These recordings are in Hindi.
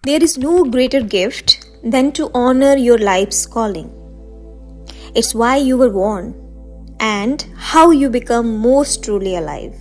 There is no greater gift than to honor your life's calling. It's why you were born and how you become most truly alive.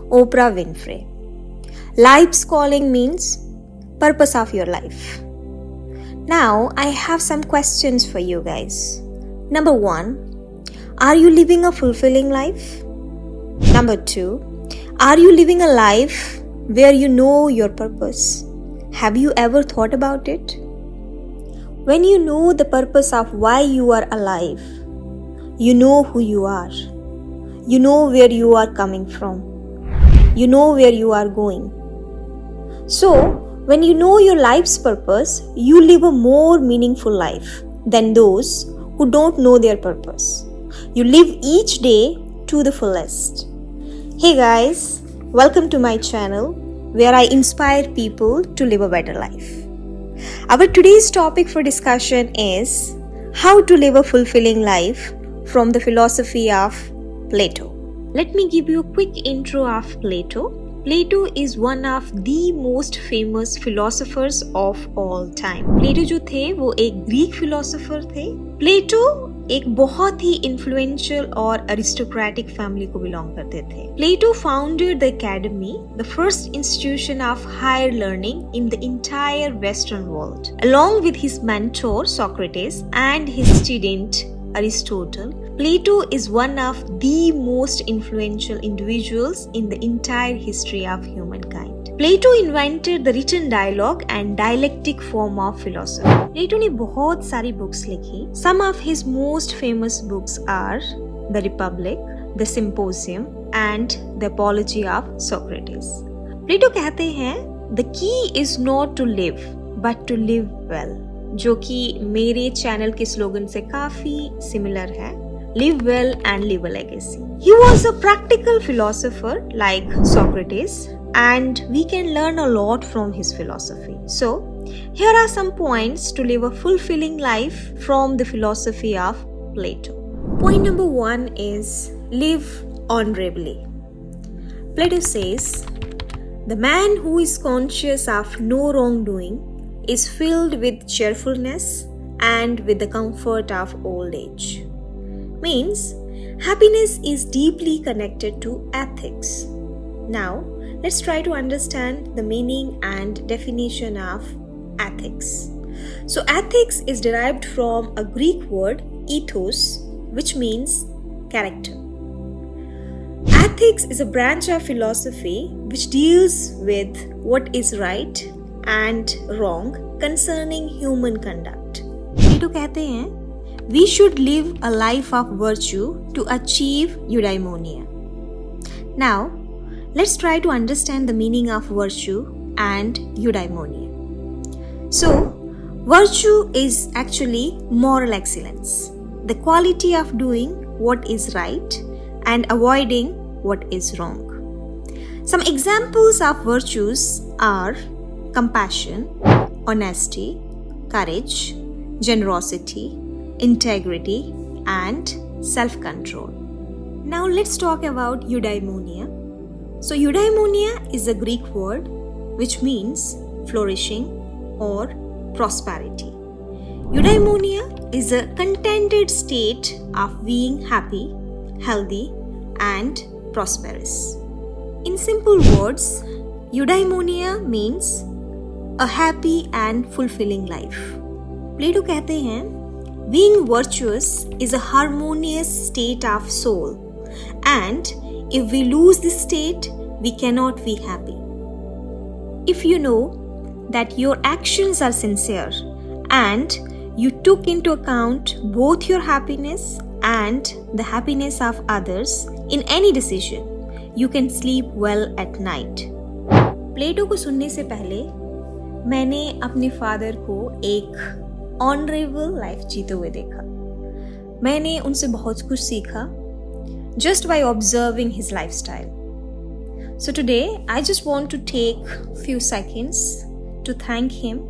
Oprah Winfrey. Life's calling means purpose of your life. Now, I have some questions for you guys. Number 1, are you living a fulfilling life? Number 2, are you living a life where you know your purpose? Have you ever thought about it? When you know the purpose of why you are alive, you know who you are. You know where you are coming from. You know where you are going. So, when you know your life's purpose, you live a more meaningful life than those who don't know their purpose. You live each day to the fullest. Hey guys, welcome to my channel where I inspire people to live a better life. Our today's topic for discussion is how to live a fulfilling life from the philosophy of Plato. Let me give you a quick intro of Plato. Plato is one of the most famous philosophers of all time. Plato जो थे वो एक ग्रीक फिलोसोफर थे. प्लेटो एक बहुत ही इन्फ्लुएंशियल और अरिस्टोक्रेटिक फैमिली को बिलोंग करते थे. Plato founded the academy, the first institution of higher learning in the entire western world, along with his mentor Socrates and his student Aristotle. Plato is one of the most influential individuals in the entire history of humankind. Plato invented the written dialogue and dialectic form of philosophy. Plato ने बहुत सारी books लिखी. Some of his most famous books are The Republic, The Symposium, and The Apology of Socrates. Plato कहते हैं, The key is not to live, but to live well. जो कि मेरे चैनल के स्लोगन से काफी सिमिलर है. Live well and leave a legacy. He was a practical philosopher like Socrates, and we can learn a lot from his philosophy. So, here are some points to live a fulfilling life from the philosophy of Plato. Point number 1 is live honorably. Plato says, the man who is conscious of no wrongdoing is filled with cheerfulness and with the comfort of old age. Means happiness is deeply connected to ethics. Now, let's try to understand the meaning and definition of ethics. So, ethics is derived from a Greek word ethos, which means character. Ethics is a branch of philosophy which deals with what is right and wrong concerning human conduct. Plato कहते हैं, we should live a life of virtue to achieve eudaimonia. Now, let's try to understand the meaning of virtue and eudaimonia. So, virtue is actually moral excellence, the quality of doing what is right and avoiding what is wrong. Some examples of virtues are compassion, honesty, courage, generosity, integrity, and self-control. Now let's talk about eudaimonia. So eudaimonia is a Greek word which means flourishing or prosperity. Eudaimonia is a contented state of being happy, healthy, and prosperous. In simple words, eudaimonia means a happy and fulfilling life. Plato कहते हैं, being virtuous is a harmonious state of soul, and if we lose this state, we cannot be happy. If you know that your actions are sincere and you took into account both your happiness and the happiness of others in any decision, you can sleep well at night. प्लेटो को सुनने से पहले मैंने अपने फादर को एक ऑनरेबल लाइफ जीते हुए देखा. मैंने उनसे बहुत कुछ सीखा just by observing his lifestyle. So today I just want to take few seconds to thank him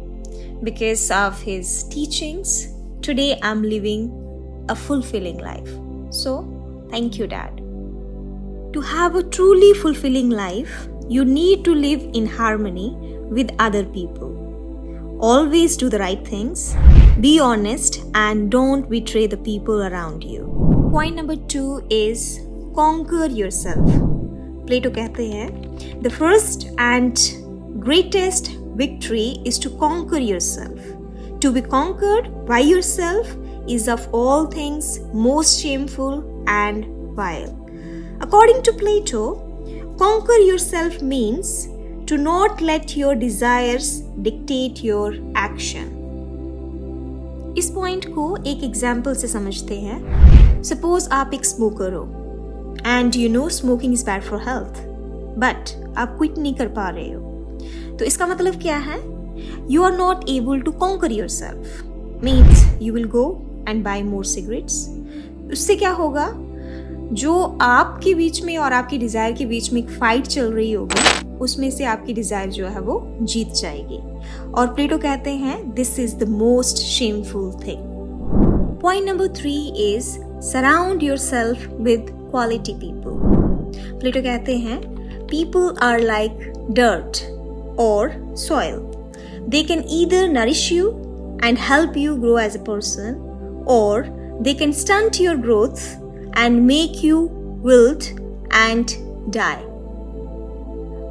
because of his teachings. Today I'm living a fulfilling life. So thank you, Dad. To have a truly fulfilling life, you need to live in harmony with other people. always do the right things, be honest, and don't betray the people around you. Point number 2 is conquer yourself. Plato कहते हैं, the first and greatest victory is to conquer yourself. To be conquered by yourself is of all things most shameful and vile. According to Plato, conquer yourself means to not let your desires dictate your action. इस पॉइंट को एक एग्जाम्पल से समझते हैं. सपोज आप एक स्मोकर हो and you know smoking is bad for health, but आप क्विट नहीं कर पा रहे हो. तो इसका मतलब क्या है? You are not able to conquer yourself. Means you will go and buy more cigarettes. उससे क्या होगा? जो आपके बीच में और आपकी डिजायर के बीच में एक फाइट चल रही होगी, उसमें से आपकी डिजायर जो है वो जीत जाएगी. और प्लेटो कहते हैं this is the most shameful thing. Point number 3 is surround yourself with quality people. Plato कहते हैं पीपल आर लाइक डर्ट और soil. They can either nourish you and help you grow as a person, और they can stunt your growth and make you wilt and die.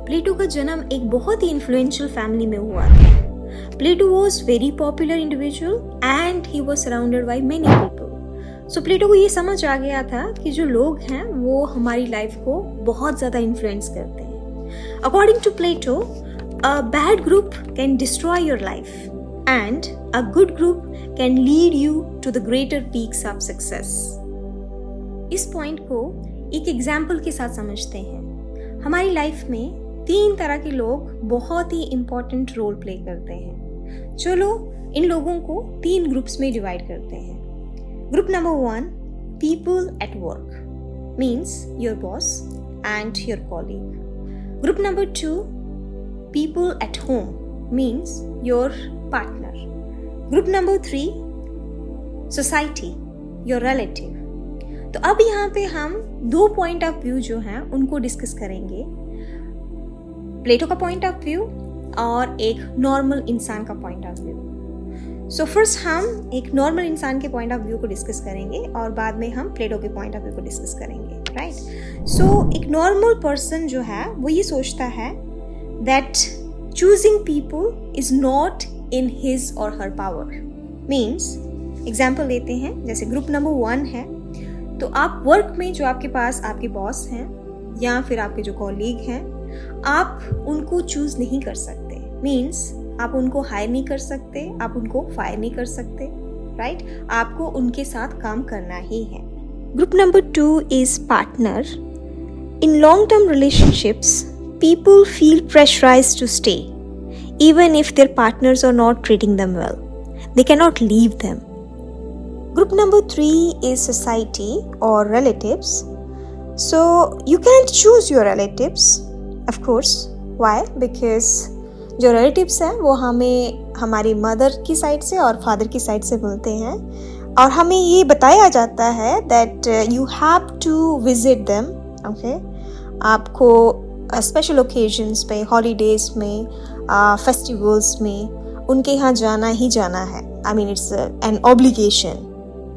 Plato का जन्म एक बहुत ही इन्फ्लुएंशियल फैमिली में हुआ था. Plato was very popular individual and he was surrounded by many people. So Plato को ये समझ आ गया था कि जो लोग हैं वो हमारी लाइफ को बहुत ज़्यादा इन्फ्लुएंस करते हैं. According to Plato, a bad group can destroy your life and a good group can lead you to the greater peaks of success. इस पॉइंट को एक एग्जाम्पल के साथ समझते हैं. हमारी लाइफ में 3 तरह के लोग बहुत ही इंपॉर्टेंट रोल प्ले करते हैं. चलो इन लोगों को 3 ग्रुप्स में डिवाइड करते हैं. Group number 1, people at work, means your boss and your colleague. Group number 2, people at home, means your partner. Group number 3, society, your relative. तो अब यहाँ पे हम 2 पॉइंट ऑफ व्यू जो हैं उनको डिस्कस करेंगे. प्लेटो का पॉइंट ऑफ व्यू और एक नॉर्मल इंसान का point of view. So first हम एक नॉर्मल इंसान के पॉइंट ऑफ व्यू को डिस्कस करेंगे और बाद में हम प्लेटो के पॉइंट ऑफ व्यू को डिस्कस करेंगे, राइट? सो एक नॉर्मल पर्सन जो है वो ये सोचता है that choosing people is not in his और हर पावर. मीन्स एग्जाम्पल लेते हैं, जैसे ग्रुप नंबर 1 है, तो आप वर्क में जो आपके पास आपके बॉस हैं या फिर आपके जो कॉलीग हैं, आप उनको चूज नहीं कर सकते. मीन्स आप उनको हायर नहीं कर सकते, आप उनको फायर नहीं कर सकते, राइट? आपको उनके साथ काम करना ही है. Group number 2 is partner. In long term relationships people feel pressurised to stay even if their partners are not treating them well. They cannot leave them. Group number 3 is society or relatives. So you can't choose your relatives, of course. Why? Because जो relatives हैं वो हमें हमारी मदर की साइड से और फादर की साइड से मिलते हैं, और हमें ये बताया जाता है that you have to visit them. Okay? आपको स्पेशल ओकेजन्स पे, हॉलीडेज में, फेस्टिवल्स में उनके यहाँ जाना ही जाना है. I mean it's an obligation.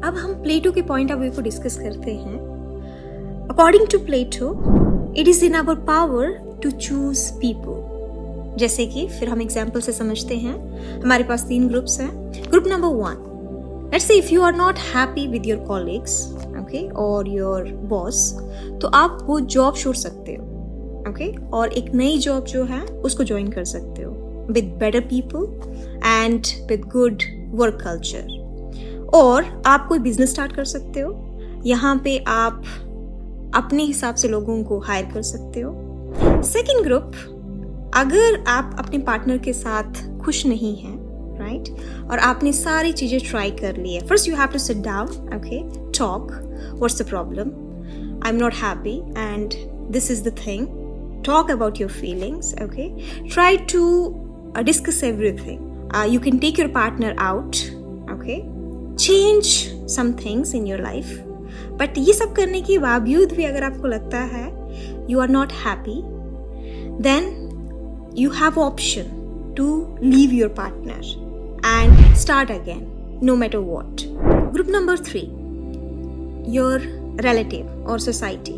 अब हम प्लेटो के पॉइंट ऑफ व्यू को डिस्कस करते हैं. According to Plato, it is in our power to choose people. जैसे कि फिर हम एग्जाम्पल से समझते हैं. हमारे पास 3 ग्रुप्स हैं. Group number 1, let's say if you are not happy with your colleagues, okay, और योर बॉस, तो आप वो जॉब छोड़ सकते हो, ओके, और एक नई जॉब जो है उसको ज्वाइन कर सकते हो with better people and with good work culture. और आप कोई बिजनेस स्टार्ट कर सकते हो. यहाँ पे आप अपने हिसाब से लोगों को हायर कर सकते हो. सेकेंड ग्रुप, अगर आप अपने पार्टनर के साथ खुश नहीं हैं, राइट, और आपने सारी चीजें ट्राई कर ली है. First you have to sit down, okay, talk, what's the problem, I am not happy and this is the thing. Talk about your feelings, okay? Try to discuss everything. You can take your partner out, okay? Change some things in your life. But ये सब करने के बावजूद भी अगर आपको लगता है you are not happy, then you have option to leave your partner and start again, no matter what. Group number 3, your relative or society.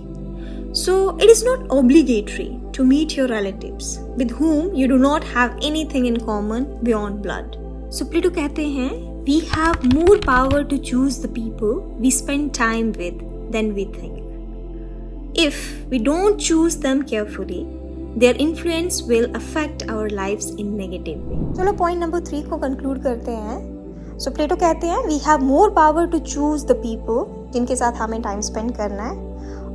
So it is not obligatory to meet your relatives with whom you do not have anything in common beyond blood. So Plato कहते हैं, we have more power to choose the people we spend time with than we think. If we don't choose them carefully, their influence will affect our lives in negative way. चलो पॉइंट नंबर 3 को कंक्लूड करते हैं. सो प्लेटो कहते हैं we have more power to choose the people जिनके साथ हमें टाइम स्पेंड करना है,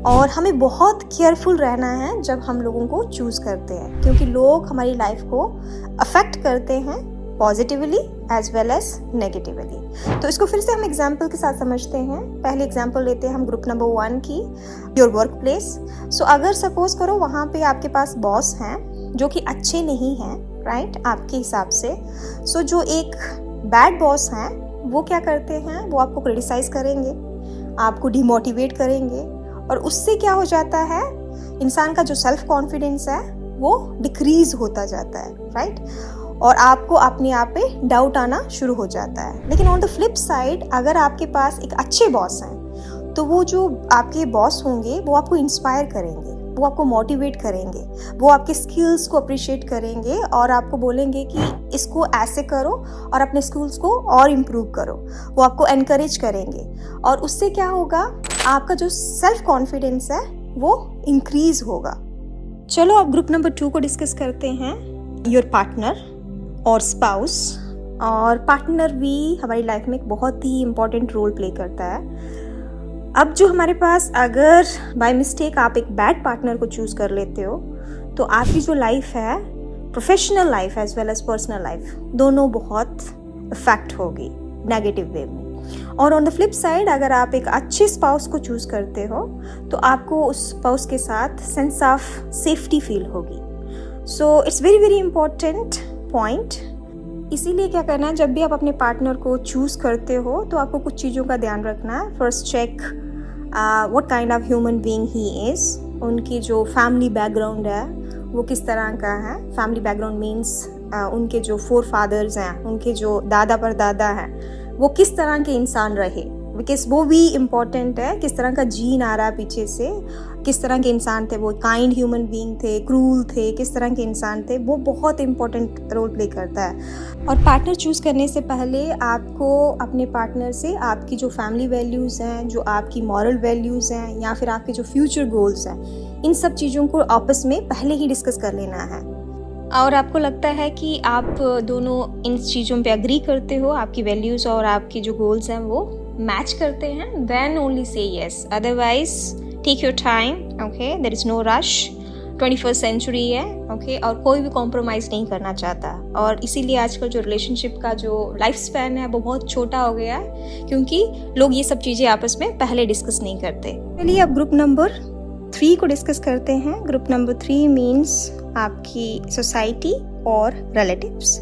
और हमें बहुत केयरफुल रहना है जब हम लोगों को चूज करते हैं, क्योंकि लोग हमारी लाइफ को अफेक्ट करते हैं positively as well as negatively. तो इसको फिर से हम एग्जाम्पल के साथ समझते हैं. पहले एग्जाम्पल लेते हैं हम ग्रुप नंबर 1 की, योर वर्क प्लेस. सो अगर सपोज करो वहाँ पे आपके पास बॉस हैं जो कि अच्छे नहीं हैं, राइट, आपके हिसाब से. सो जो एक बैड बॉस हैं वो क्या करते हैं, वो आपको क्रिटिसाइज करेंगे, आपको डिमोटिवेट करेंगे, और उससे क्या हो जाता है, इंसान का जो सेल्फ कॉन्फिडेंस है वो डिक्रीज होता जाता है, राइट, और आपको अपने आप पे डाउट आना शुरू हो जाता है. लेकिन ऑन द फ्लिप साइड अगर आपके पास एक अच्छे बॉस हैं तो वो जो आपके बॉस होंगे वो आपको इंस्पायर करेंगे, वो आपको मोटिवेट करेंगे, वो आपके स्किल्स को अप्रिशिएट करेंगे और आपको बोलेंगे कि इसको ऐसे करो और अपने स्किल्स को और इम्प्रूव करो. वो आपको एनकरेज करेंगे और उससे क्या होगा, आपका जो सेल्फ कॉन्फिडेंस है वो इंक्रीज होगा. चलो अब ग्रुप नंबर 2 को डिस्कस करते हैं, योर पार्टनर और स्पाउस. और पार्टनर भी हमारी लाइफ में एक बहुत ही इम्पॉर्टेंट रोल प्ले करता है. अब जो हमारे पास अगर बाय मिस्टेक आप एक बैड पार्टनर को चूज़ कर लेते हो तो आपकी जो लाइफ है, professional life as well as personal life, दोनों बहुत इफेक्ट होगी नेगेटिव वे में. और ऑन द फ्लिप साइड अगर आप एक अच्छे स्पाउस को चूज़ करते हो तो आपको उस स्पाउस के साथ सेंस ऑफ सेफ्टी फील होगी. So it's very very important point. इसीलिए क्या करना है, जब भी आप अपने पार्टनर को चूज़ करते हो तो आपको कुछ चीज़ों का ध्यान रखना है. First check what kind of human being he is. उनकी जो फैमिली बैकग्राउंड है वो किस तरह का है. फैमिली बैकग्राउंड मीन्स उनके जो फोर फादर्स हैं, उनके जो दादा परदादा हैं, वो किस तरह के इंसान रहे, बिकॉज वो भी इम्पॉर्टेंट है. किस तरह का जीन आ रहा है पीछे से, किस तरह के इंसान थे वो, काइंड ह्यूमन बीइंग थे, क्रूल थे, किस तरह के इंसान थे, वो बहुत इम्पॉर्टेंट रोल प्ले करता है. और पार्टनर चूज़ करने से पहले आपको अपने पार्टनर से आपकी जो फैमिली वैल्यूज़ हैं, जो आपकी मॉरल वैल्यूज़ हैं, या फिर आपके जो फ्यूचर गोल्स हैं, इन सब चीज़ों को आपस में पहले ही डिस्कस कर लेना है. और आपको लगता है कि आप दोनों इन चीज़ों पे एग्री करते हो, आपकी वैल्यूज़ और आपकी जो गोल्स हैं वो मैच करते हैं, then only say yes. Otherwise take your time, okay, there is no rush. 21st century है, ओके, और कोई भी कॉम्प्रोमाइज़ नहीं करना चाहता. और इसीलिए आजकल जो रिलेशनशिप का जो लाइफ स्पैन है वो बहुत छोटा हो गया है, क्योंकि लोग ये सब चीज़ें आपस में पहले डिस्कस नहीं करते. चलिए अब ग्रुप नंबर 3 को डिस्कस करते हैं. ग्रुप नंबर 3 मीन्स आपकी सोसाइटी और रिलेटिव्स.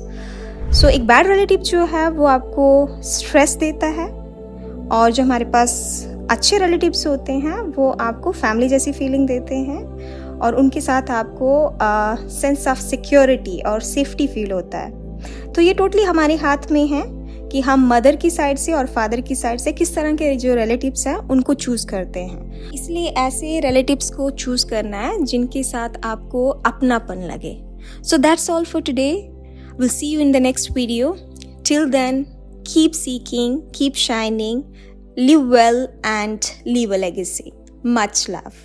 सो एक बैड रिलेटिव जो है वो आपको स्ट्रेस देता है, और जो हमारे पास अच्छे रिलेटिव्स होते हैं वो आपको फैमिली जैसी फीलिंग देते हैं, और उनके साथ आपको सेंस ऑफ सिक्योरिटी और सेफ्टी फील होता है. तो ये टोटली हमारे हाथ में है कि हम मदर की साइड से और फादर की साइड से किस तरह के जो रिलेटिव्स हैं उनको चूज़ करते हैं. इसलिए ऐसे रिलेटिव्स को चूज़ करना है जिनके साथ आपको अपनापन लगे. So that's all for today. Will see you in the next video. Till then, keep seeking, keep shining, live well and leave a legacy. Much love.